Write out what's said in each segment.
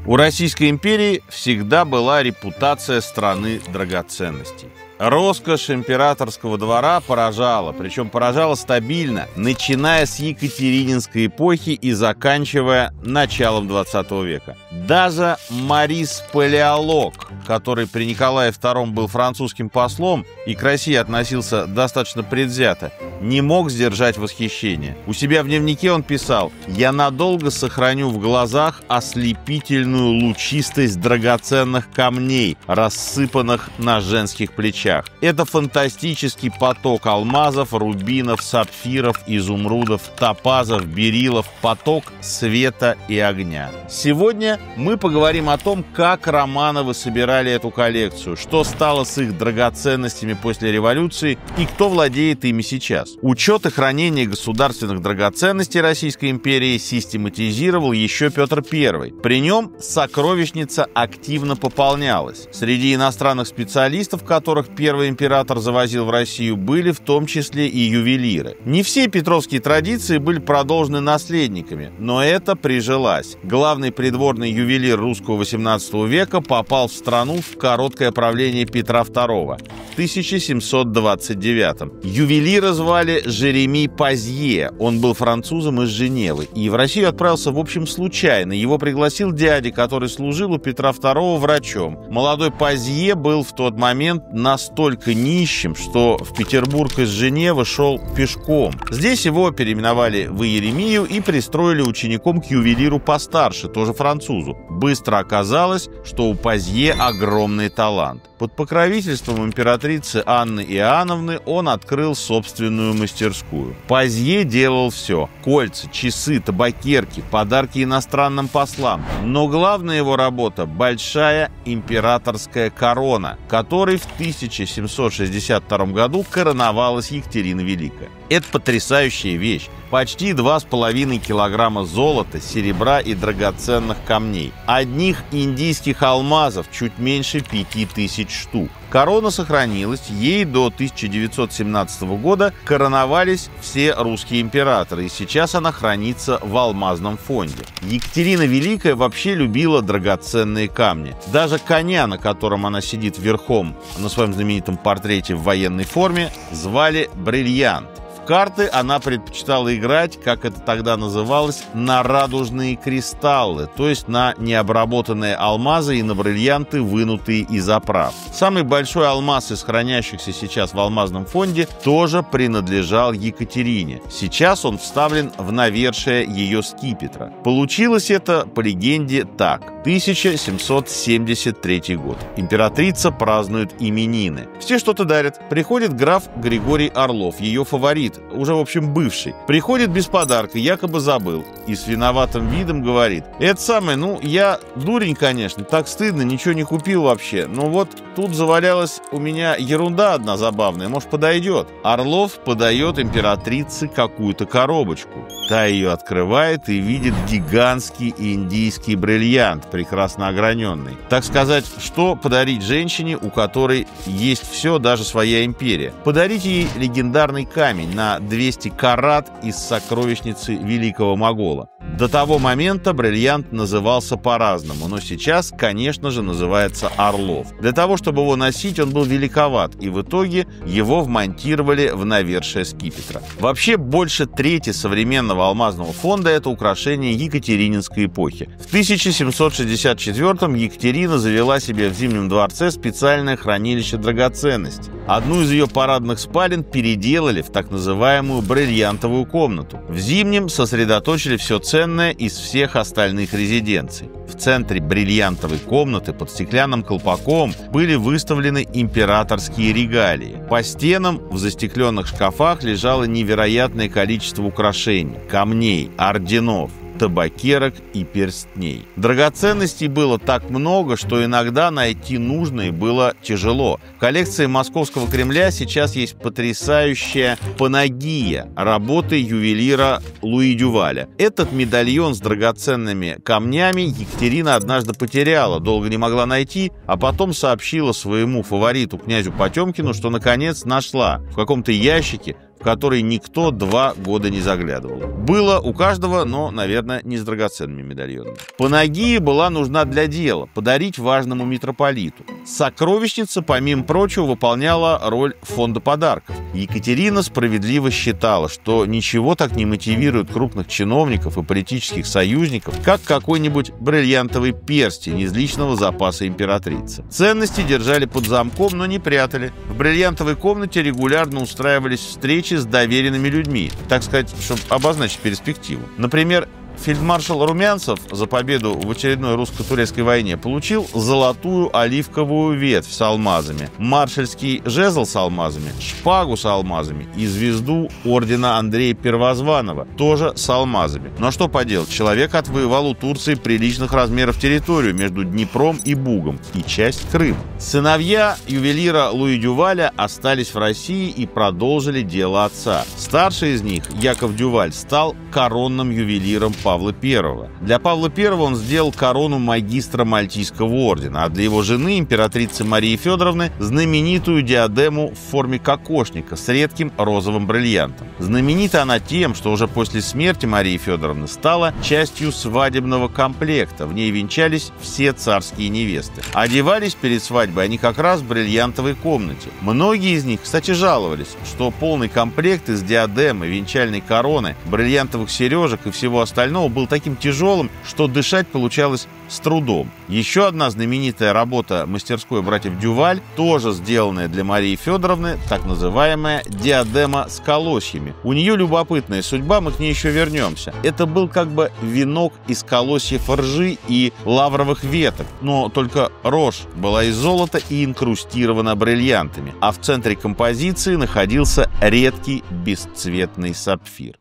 У Российской империи всегда была репутация страны драгоценностей. Роскошь императорского двора поражала, причем поражала стабильно, начиная с Екатерининской эпохи и заканчивая началом 20 века. Даже Марис Палеолог, который при Николае II был французским послом и к России относился достаточно предвзято, не мог сдержать восхищение. У себя в дневнике он писал: «Я надолго сохраню в глазах ослепительную лучистость драгоценных камней, рассыпанных на женских плечах. Это фантастический поток алмазов, рубинов, сапфиров, изумрудов, топазов, берилов, поток света и огня». Сегодня мы поговорим о том, как Романовы собирали эту коллекцию, что стало с их драгоценностями после революции и кто владеет ими сейчас. Учет и хранение государственных драгоценностей Российской империи систематизировал еще Петр I. При нем сокровищница активно пополнялась. Среди иностранных специалистов, которых первый император завозил в Россию, были в том числе и ювелиры. Не все петровские традиции были продолжены наследниками, но это прижилось. Главный придворный ювелир русского XVIII века попал в страну в короткое правление Петра II в 1729. Ювелира звали Жереми Пазье. Он был французом из Женевы и в Россию отправился, в общем, случайно. Его пригласил дядя, который служил у Петра II врачом. Молодой Пазье был в тот момент настолько нищим, что в Петербург из Женевы шел пешком. Здесь его переименовали в Иеремию и пристроили учеником к ювелиру постарше, тоже французу. Быстро оказалось, что у Пазье огромный талант. Под покровительством императрицы Анны Иоанновны он открыл собственную мастерскую. Пазье делал все: кольца, часы, табакерки, подарки иностранным послам. Но главная его работа – большая императорская корона, которой в 1762 году короновалась Екатерина Великая. Это потрясающая вещь. Почти 2,5 килограмма золота, серебра и драгоценных камней. Одних индийских алмазов чуть меньше 5000 штук. Корона сохранилась, ей до 1917 года короновались все русские императоры, и сейчас она хранится в алмазном фонде. Екатерина Великая вообще любила драгоценные камни. Даже коня, на котором она сидит верхом на своем знаменитом портрете в военной форме, звали Бриллиант. В карты она предпочитала играть, как это тогда называлось, на радужные кристаллы, то есть на необработанные алмазы и на бриллианты, вынутые из оправ. Самый большой алмаз из хранящихся сейчас в алмазном фонде тоже принадлежал Екатерине. Сейчас он вставлен в навершие ее скипетра. Получилось это, по легенде, так. 1773 год. Императрица празднует именины. Все что-то дарят. Приходит граф Григорий Орлов, ее фаворит, уже, в общем, бывший. Приходит без подарка, якобы забыл. И с виноватым видом говорит: это самое, я дурень, конечно, так стыдно, ничего не купил вообще. Но вот тут завалялась у меня ерунда одна забавная, может, подойдет. Орлов подает императрице какую-то коробочку. Та ее открывает и видит гигантский индийский бриллиант, прекрасно ограненный. Так сказать, что подарить женщине, у которой есть все, даже своя империя? Подарить ей легендарный камень на 200 карат из сокровищницы великого могола. До того момента бриллиант назывался по-разному, но сейчас, конечно же, называется Орлов. Для того, чтобы его носить, он был великоват, и в итоге его вмонтировали в навершие скипетра. Вообще, больше трети современного алмазного фонда – это украшения Екатерининской эпохи. В 1764-м Екатерина завела себе в Зимнем дворце специальное хранилище драгоценностей. Одну из ее парадных спален переделали в так называемую бриллиантовую комнату. В Зимнем сосредоточили все ценное из всех остальных резиденций. В центре бриллиантовой комнаты под стеклянным колпаком были выставлены императорские регалии. По стенам в застекленных шкафах лежало невероятное количество украшений, камней, орденов, табакерок и перстней. Драгоценностей было так много, что иногда найти нужные было тяжело. В коллекции Московского Кремля сейчас есть потрясающая панагия работы ювелира Луи Дюваля. Этот медальон с драгоценными камнями Екатерина однажды потеряла, долго не могла найти, а потом сообщила своему фавориту, князю Потемкину, что наконец нашла в каком-то ящике в который никто 2 года не заглядывал. Было у каждого, но, наверное, не с драгоценными медальонами. Панагия была нужна для дела – подарить важному митрополиту. Сокровищница, помимо прочего, выполняла роль фонда подарков. Екатерина справедливо считала, что ничего так не мотивирует крупных чиновников и политических союзников, как какой-нибудь бриллиантовый перстень из личного запаса императрицы. Ценности держали под замком, но не прятали. В бриллиантовой комнате регулярно устраивались встречи с доверенными людьми, так сказать, чтобы обозначить перспективу. Например, фельдмаршал Румянцев за победу в очередной русско-турецкой войне получил золотую оливковую ветвь с алмазами, маршальский жезл с алмазами, шпагу с алмазами и звезду ордена Андрея Первозванного, тоже с алмазами. Но что поделать, человек отвоевал у Турции приличных размеров территорию между Днепром и Бугом и часть Крыма. Сыновья ювелира Луи Дюваля остались в России и продолжили дело отца. Старший из них, Яков Дюваль, стал коронным ювелиром Павла I. Для Павла I он сделал корону магистра Мальтийского ордена, а для его жены, императрицы Марии Федоровны, знаменитую диадему в форме кокошника с редким розовым бриллиантом. Знаменита она тем, что уже после смерти Марии Федоровны стала частью свадебного комплекта. В ней венчались все царские невесты. Одевались перед свадьбой они как раз в бриллиантовой комнате. Многие из них, кстати, жаловались, что полный комплект из диадемы, венчальной короны, бриллиантовых сережек и всего остального был таким тяжелым, что дышать получалось с трудом. Еще одна знаменитая работа мастерской братьев Дюваль, тоже сделанная для Марии Федоровны, так называемая диадема с колосьями. У нее любопытная судьба, мы к ней еще вернемся. Это был как бы венок из колосьев ржи и лавровых веток, но только рожь была из золота и инкрустирована бриллиантами, а в центре композиции находился редкий бесцветный сапфир.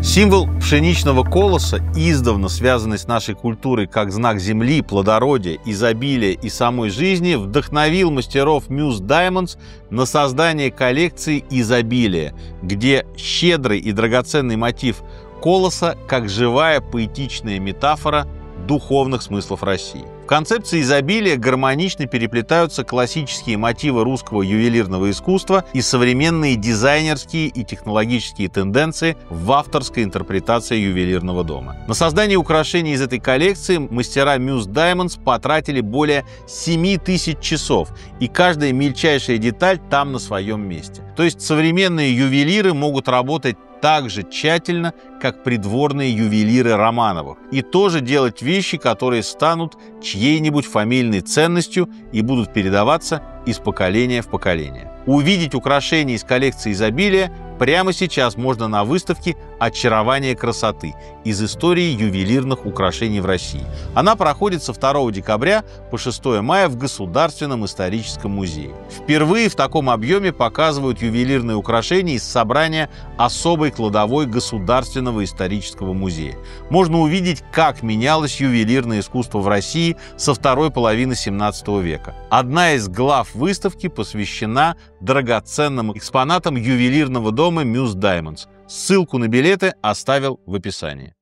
Символ пшеничного колоса, издавна связанный с нашей культурой как знак земли, плодородия, изобилия и самой жизни, вдохновил мастеров Muse Diamonds на создание коллекции изобилия, где щедрый и драгоценный мотив колоса как живая поэтичная метафора духовных смыслов России. В концепции изобилия гармонично переплетаются классические мотивы русского ювелирного искусства и современные дизайнерские и технологические тенденции в авторской интерпретации ювелирного дома. На создание украшений из этой коллекции мастера Muse Diamonds потратили более 7000 часов, и каждая мельчайшая деталь там на своем месте. То есть современные ювелиры могут работать так же тщательно, как придворные ювелиры Романовых, и тоже делать вещи, которые станут чьей-нибудь фамильной ценностью и будут передаваться из поколения в поколение. Увидеть украшения из коллекции изобилия прямо сейчас можно на выставке «Очарование красоты» из истории ювелирных украшений в России. Она проходит со 2 декабря по 6 мая в Государственном историческом музее. Впервые в таком объеме показывают ювелирные украшения из собрания особой кладовой Государственного исторического музея. Можно увидеть, как менялось ювелирное искусство в России со второй половины 17 века. Одна из глав выставки посвящена драгоценным экспонатам ювелирного дома Muse Diamonds. Ссылку на билеты оставил в описании.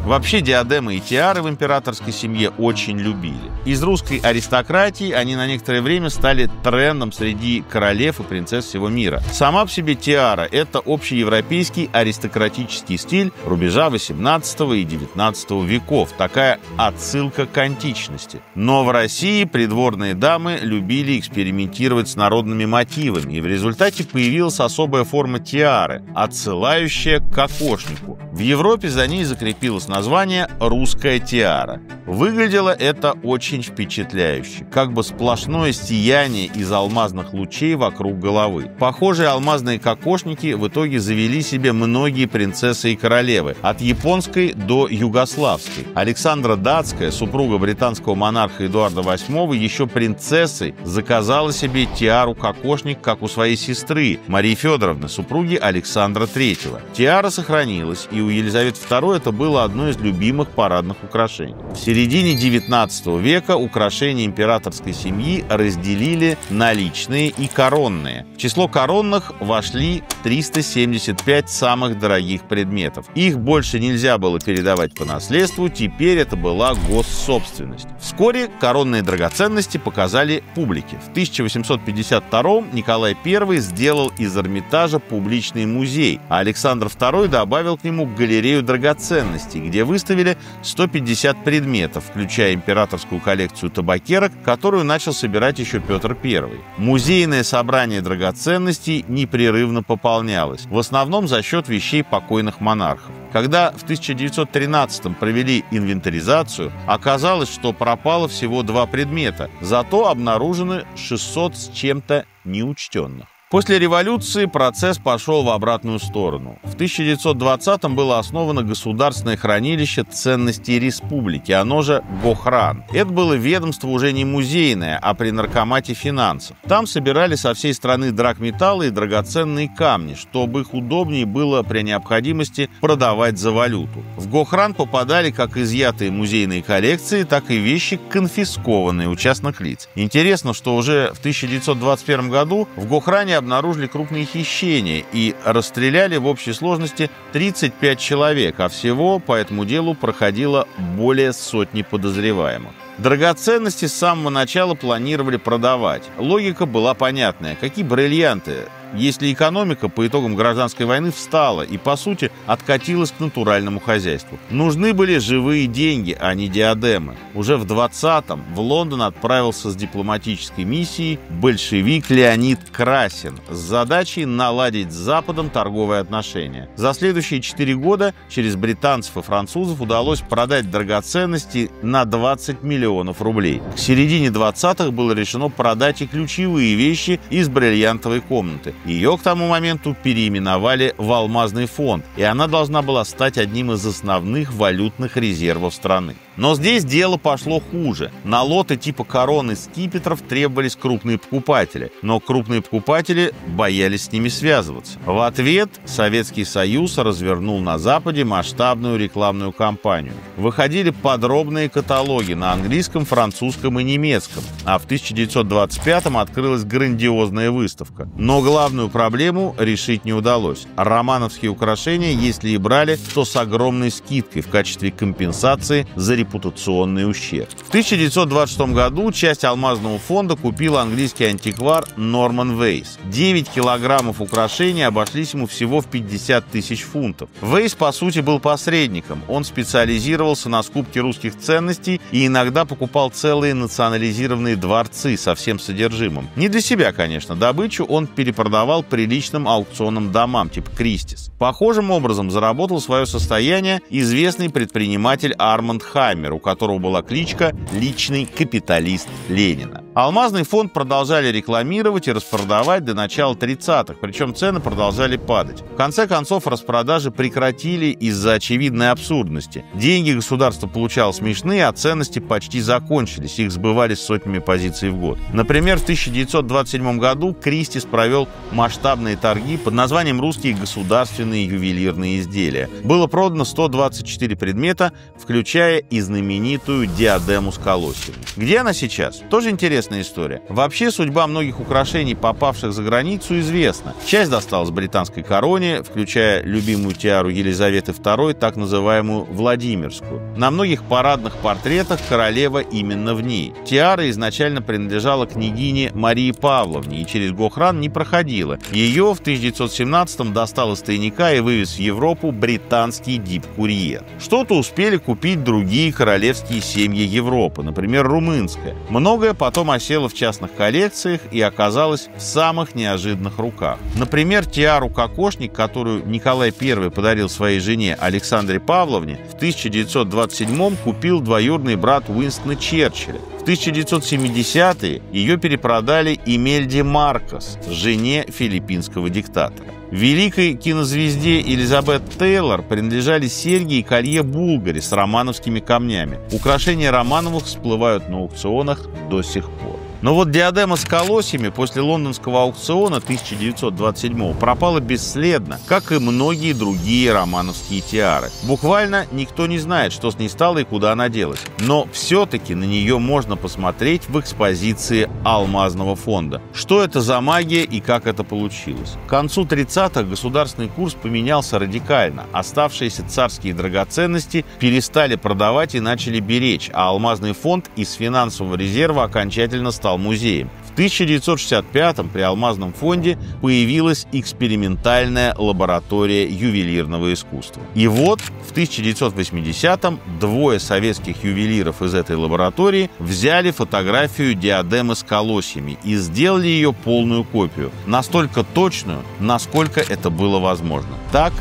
Вообще диадемы и тиары в императорской семье очень любили. Из русской аристократии они на некоторое время стали трендом среди королев и принцесс всего мира. Сама по себе тиара – это общеевропейский аристократический стиль рубежа 18 и 19 веков, такая отсылка к античности. Но в России придворные дамы любили экспериментировать с народными мотивами, и в результате появилась особая форма тиары, отсылающая к кокошнику. В Европе за ней закрепилось название «русская тиара». Выглядело это очень впечатляюще, как бы сплошное сияние из алмазных лучей вокруг головы. Похожие алмазные кокошники в итоге завели себе многие принцессы и королевы, от японской до югославской. Александра Датская, супруга британского монарха Эдуарда VIII, еще принцессой заказала себе тиару-кокошник, как у своей сестры Марии Федоровны, супруги Александра III. Тиара сохранилась, и у Елизаветы II это было одно из любимых парадных украшений. В середине XIX века украшения императорской семьи разделили на личные и коронные. В число коронных вошли 375 самых дорогих предметов. Их больше нельзя было передавать по наследству, теперь это была госсобственность. Вскоре коронные драгоценности показали публике. В 1852 Николай I сделал из Эрмитажа публичный музей, а Александр II добавил к нему галерею драгоценностей, где выставили 150 предметов, включая императорскую коллекцию табакерок, которую начал собирать еще Петр I. Музейное собрание драгоценностей непрерывно пополнялось, в основном за счет вещей покойных монархов. Когда в 1913-м провели инвентаризацию, оказалось, что пропало всего 2 предмета, зато обнаружены 600 с чем-то неучтенных. После революции процесс пошел в обратную сторону. В 1920-м было основано Государственное хранилище ценностей республики, оно же Гохран. Это было ведомство уже не музейное, а при наркомате финансов. Там собирали со всей страны драгметаллы и драгоценные камни, чтобы их удобнее было при необходимости продавать за валюту. В Гохран попадали как изъятые музейные коллекции, так и вещи, конфискованные у частных лиц. Интересно, что уже в 1921 году в Гохране обнаружили крупные хищения и расстреляли в общей сложности 35 человек, а всего по этому делу проходило более сотни подозреваемых. Драгоценности с самого начала планировали продавать. Логика была понятная. Какие бриллианты, если экономика по итогам гражданской войны встала и, по сути, откатилась к натуральному хозяйству? Нужны были живые деньги, а не диадемы. Уже в 20-м в Лондон отправился с дипломатической миссией большевик Леонид Красин с задачей наладить с Западом торговые отношения. За следующие 4 года через британцев и французов удалось продать драгоценности на 20 миллионов рублей. К середине 20-х было решено продать и ключевые вещи из бриллиантовой комнаты. Ее к тому моменту переименовали в Алмазный фонд, и она должна была стать одним из основных валютных резервов страны. Но здесь дело пошло хуже. На лоты типа корон и скипетров требовались крупные покупатели, но крупные покупатели боялись с ними связываться. В ответ Советский Союз развернул на Западе масштабную рекламную кампанию. Выходили подробные каталоги на английском, французском и немецком, а в 1925-м открылась грандиозная выставка. Но главную проблему решить не удалось. Романовские украшения, если и брали, то с огромной скидкой в качестве компенсации за репутационный ущерб. В 1926 году часть Алмазного фонда купил английский антиквар Норман Вейс. 9 килограммов украшений обошлись ему всего в 50 тысяч фунтов. Вейс, по сути, был посредником. Он специализировался на скупке русских ценностей и иногда покупал целые национализированные дворцы со всем содержимым. Не для себя, конечно. Добычу он перепродавал приличным аукционным домам, типа Кристис. Похожим образом заработал свое состояние известный предприниматель Арманд Хаммер, у которого была кличка «Личный капиталист Ленина». Алмазный фонд продолжали рекламировать и распродавать до начала 30-х, причем цены продолжали падать. В конце концов, распродажи прекратили из-за очевидной абсурдности. Деньги государство получало смешные, а ценности почти закончились, их сбывали сотнями позиций в год. Например, в 1927 году Кристис провел масштабные торги под названием «Русские государственные ювелирные изделия». Было продано 124 предмета, включая и знаменитую диадему с колосьями. Где она сейчас? Тоже интересная история. Вообще, судьба многих украшений, попавших за границу, известна. Часть досталась британской короне, включая любимую тиару Елизаветы II, так называемую Владимирскую. На многих парадных портретах королева именно в ней. Тиара изначально принадлежала княгине Марии Павловне и через Гохран не проходила. Ее в 1917-м достал из тайника и вывез в Европу британский дипкурьер. Что-то успели купить другие королевские семьи Европы, например, румынская. Многое потом осело в частных коллекциях и оказалось в самых неожиданных руках. Например, тиару-кокошник, которую Николай I подарил своей жене Александре Павловне, в 1927-м купил двоюродный брат Уинстона Черчилля. В 1970-е ее перепродали Имельде Маркос, жене филиппинского диктатора. Великой кинозвезде Элизабет Тейлор принадлежали серьги и колье Булгари с романовскими камнями. Украшения Романовых всплывают на аукционах до сих пор. Но вот диадема с колосьями после лондонского аукциона 1927 пропала бесследно, как и многие другие романовские тиары. Буквально никто не знает, что с ней стало и куда она делась. Но все-таки на нее можно посмотреть в экспозиции Алмазного фонда. Что это за магия и как это получилось? К концу 30-х государственный курс поменялся радикально. Оставшиеся царские драгоценности перестали продавать и начали беречь, а Алмазный фонд из финансового резерва окончательно стал музеем. В 1965-м при Алмазном фонде появилась экспериментальная лаборатория ювелирного искусства. И вот в 1980-м двое советских ювелиров из этой лаборатории взяли фотографию диадемы с колосьями и сделали ее полную копию, настолько точную, насколько это было возможно. Так,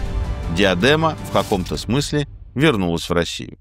диадема в каком-то смысле вернулась в Россию.